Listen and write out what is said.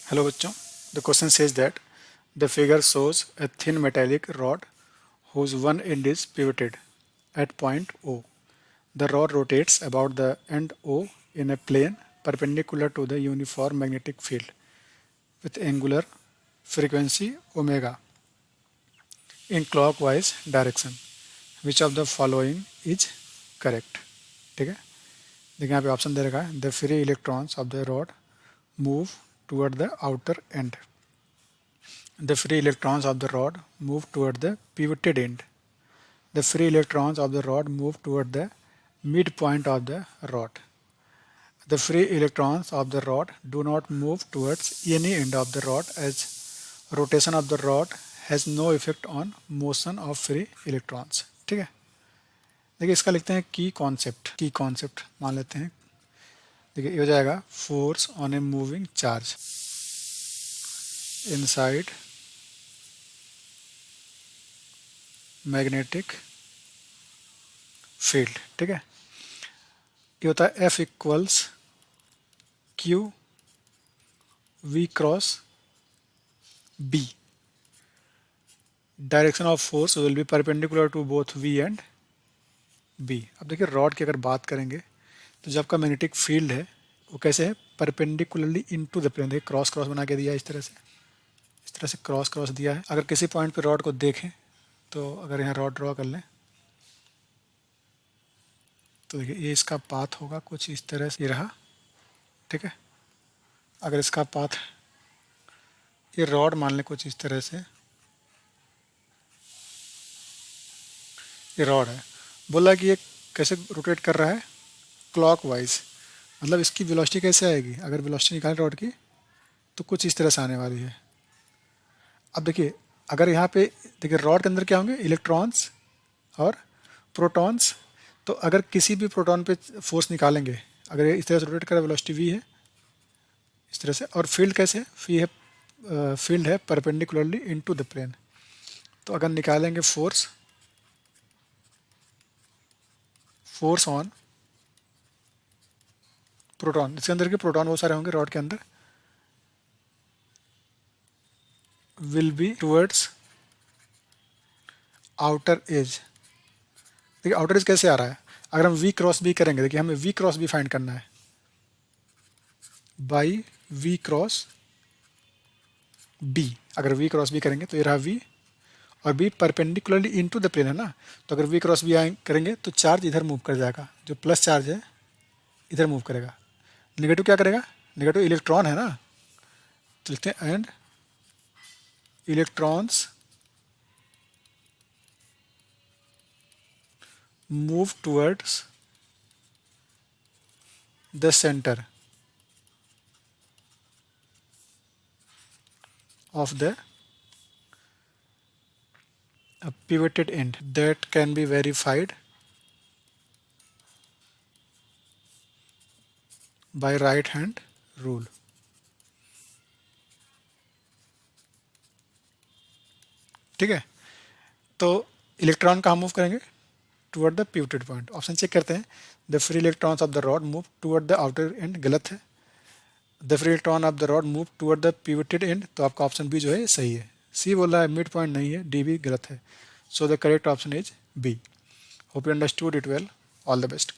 Hello बच्चों, the question says that the figure shows a thin metallic rod whose one end is pivoted at point O. The rod rotates about the end O in a plane perpendicular to the uniform magnetic field with angular frequency omega in clockwise direction. Which of the following is correct? ठीक है, देखिए यहाँ पे option दे रखा है the free electrons of the rod move toward the outer and. The free electrons of the rod move toward the pivoted end. The free electrons of the rod move toward the midpoint of the rod. The free electrons of the rod do not move towards any end of the rod as rotation of the rod has no effect on motion of free electrons. ठीक है, देखिए इसका लिखते हैं की concept मान लेते हैं. देखिए ये हो जाएगा force on a moving charge inside magnetic field. ठीक है, ये होता है F equals Q V cross B. Direction of force will be perpendicular to both V and B. अब देखिए रॉड की अगर बात करेंगे तो जब का मैग्नेटिक फील्ड है वो कैसे है, परपेंडिकुलरली इनटू द प्लेन. देखिए क्रॉस बना के दिया है, इस तरह से क्रॉस दिया है. अगर किसी पॉइंट पे रॉड को देखें तो अगर यहाँ रॉड ड्रॉ कर लें तो देखिए ये इसका पाथ होगा कुछ इस तरह से, ये रहा. ठीक है, अगर इसका पाथ ये रॉड मान लें कुछ इस तरह से, ये रॉड है, बोला कि ये कैसे रोटेट कर रहा है, क्लॉकवाइज. मतलब इसकी वेलोसिटी कैसे आएगी, अगर वेलोसिटी निकालें रॉड की तो कुछ इस तरह से आने वाली है. अब देखिए अगर यहाँ पे देखिए रॉड के अंदर क्या होंगे, इलेक्ट्रॉन्स और प्रोटॉन्स. तो अगर किसी भी प्रोटॉन पे फोर्स निकालेंगे, अगर ये इस तरह से रोटेट कर रहा है, वेलोसिटी वी है इस तरह से, और फील्ड कैसे है, फील्ड है परपेंडिकुलरली इनटू द प्लेन. तो अगर निकालेंगे फोर्स ऑन प्रोटॉन, इसके अंदर के प्रोटॉन बहुत सारे होंगे रॉड के अंदर, will be towards outer as. देखिए आउटर एज कैसे आ रहा है, अगर हम वी क्रॉस बी करेंगे, देखिए हमें वी क्रॉस बी फाइंड करना है बाई वी क्रॉस बी. अगर वी क्रॉस बी करेंगे तो ये रहा वी, और B perpendicularly into the plane है ना, तो अगर वी क्रॉस बी करेंगे तो चार्ज इधर मूव कर जाएगा, जो प्लस चार्ज है इधर मूव करेगा. नेगेटिव क्या करेगा, नेगेटिव इलेक्ट्रॉन है ना, तो लिखते हैं and electrons move towards the centre of the pivoted end that can be verified by right hand rule. ठीक है, तो इलेक्ट्रॉन कहाँ मूव करेंगे, toward the pivoted point. Option check करते हैं, the free electrons of the rod move toward the outer end, गलत है. The free electron of the rod move toward the pivoted end, तो आपका ऑप्शन बी जो है सही है. सी बोल रहा है मिड पॉइंट नहीं है, डी भी गलत है. So the correct option is B. Hope you understood it well. All the best.